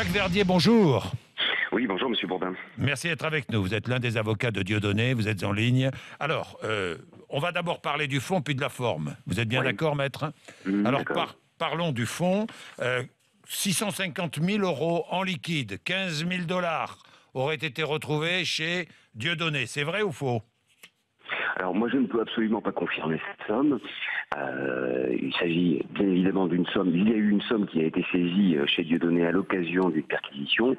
Jacques Verdier, bonjour. Oui, bonjour Monsieur Bourdin. Merci d'être avec nous. Vous êtes l'un des avocats de Dieudonné, vous êtes en ligne. Alors, on va d'abord parler du fond puis de la forme. Vous êtes bien Oui. d'accord, maître? Alors, D'accord. parlons du fond. 650 000 euros en liquide, 15 000 dollars auraient été retrouvés chez Dieudonné. C'est vrai ou faux? Alors moi je ne peux absolument pas confirmer cette somme. Il s'agit bien évidemment d'une somme. Il y a eu une somme qui a été saisie chez Dieudonné à l'occasion d'une perquisition.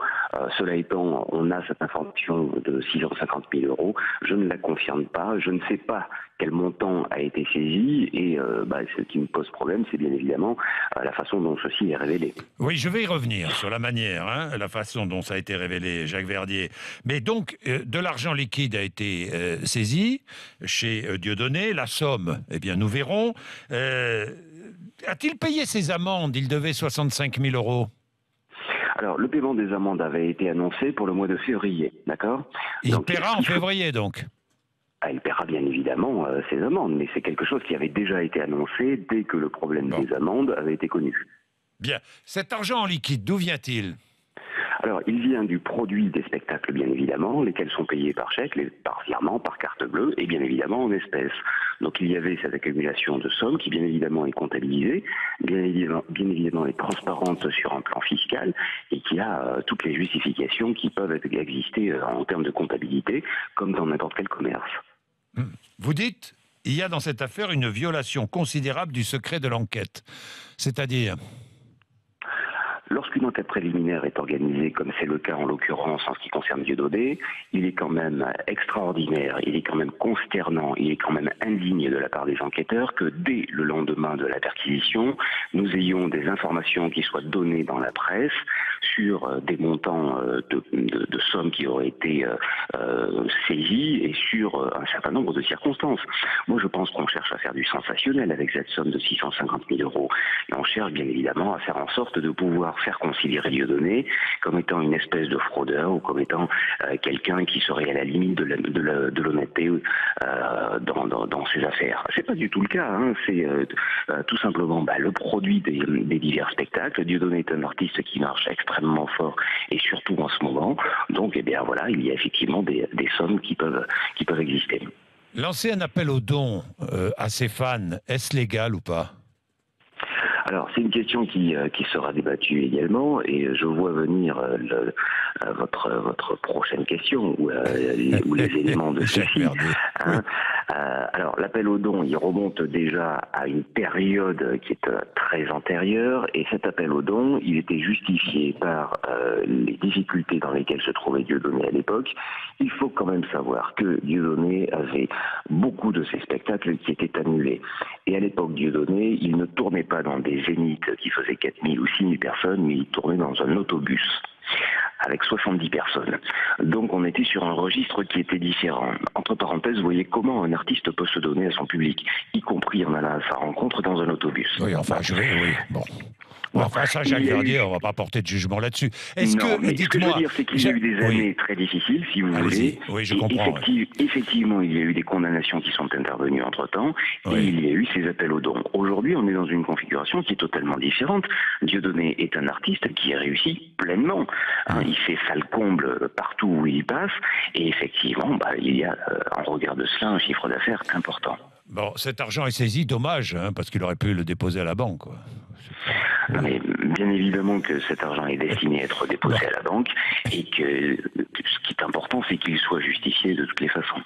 Cela étant, on a cette information de 650 000 euros. Je ne la confirme pas. Je ne sais pas quel montant a été saisi. Et ce qui me pose problème, c'est bien évidemment la façon dont ceci est révélé. Oui, je vais y revenir sur la manière, la façon dont ça a été révélé, Jacques Verdier. Mais donc, de l'argent liquide a été saisi chez Dieudonné. La somme, eh bien, nous verrons. A-t-il payé ses amendes? Il devait 65 000 euros. Alors, le paiement des amendes avait été annoncé pour le mois de février, d'accord? Il Donc, paiera en février, donc. il paiera bien évidemment ses amendes, mais c'est quelque chose qui avait déjà été annoncé dès que le problème des amendes avait été connu. Bien. Cet argent en liquide, d'où vient-il? Alors, il vient du produit des spectacles, bien évidemment, lesquels sont payés par chèque, par virement, par carte bleue, et bien évidemment en espèces. Donc, il y avait cette accumulation de sommes qui, bien évidemment, est comptabilisée, bien évidemment est transparente sur un plan fiscal, et qui a toutes les justifications qui peuvent exister en termes de comptabilité, comme dans n'importe quel commerce. Vous dites, il y a dans cette affaire une violation considérable du secret de l'enquête. C'est-à-dire? Lorsqu'une enquête préliminaire est organisée, comme c'est le cas en l'occurrence en ce qui concerne Dieudonné, il est quand même extraordinaire, il est quand même consternant, il est quand même indigne de la part des enquêteurs que dès le lendemain de la perquisition, nous ayons des informations qui soient données dans la presse sur des montants de sommes qui auraient été saisies et sur un certain nombre de circonstances. Moi, je pense qu'on cherche à faire du sensationnel avec cette somme de 650 000 euros. Et on cherche bien évidemment à faire en sorte de pouvoir faire considérer Dieudonné comme étant une espèce de fraudeur ou comme étant quelqu'un qui serait à la limite de l'honnêteté dans ses affaires. C'est pas du tout le cas, hein. C'est tout simplement le produit des divers spectacles. Dieudonné est un artiste qui marche extrêmement fort et surtout en ce moment. Donc, eh bien voilà, il y a effectivement des sommes qui peuvent exister. Lancer un appel aux dons à ses fans, est-ce légal ou pas? Alors, c'est une question qui sera débattue également, et je vois venir votre prochaine question, ou les éléments de ceci. Alors, l'appel aux dons, il remonte déjà à une période qui est très antérieure, et cet appel aux dons, il était justifié par les difficultés dans lesquelles se trouvait Dieudonné à l'époque. Il faut quand même savoir que Dieudonné avait beaucoup de ses spectacles qui étaient annulés. Et à l'époque, Dieudonné, il ne tournait pas dans des zéniths qui faisaient 4 000 ou 6 000 personnes, mais il tournait dans un autobus avec 70 personnes. Donc on était sur un registre qui était différent. Entre parenthèses, vous voyez comment un artiste peut se donner à son public, y compris en allant à sa rencontre dans un autobus. Oui, enfin, oui, bon. Enfin, ça, Jacques Verdier, on ne va pas porter de jugement là-dessus. Ce que je veux dire, c'est qu'il y a eu des années très difficiles, si vous voulez. Oui, je comprends. Effectivement, il y a eu des condamnations qui sont intervenues entre-temps, et il y a eu ces appels aux dons. Aujourd'hui, on est dans une configuration qui est totalement différente. Dieudonné est un artiste qui a réussi pleinement. Il fait salle comble partout où il passe, et effectivement, il y a, en regard de cela, un chiffre d'affaires important. Bon, cet argent est saisi, dommage, parce qu'il aurait pu le déposer à la banque, quoi. Non, mais bien évidemment que cet argent est destiné à être déposé à la banque, et que ce qui est important, c'est qu'il soit justifié de toutes les façons.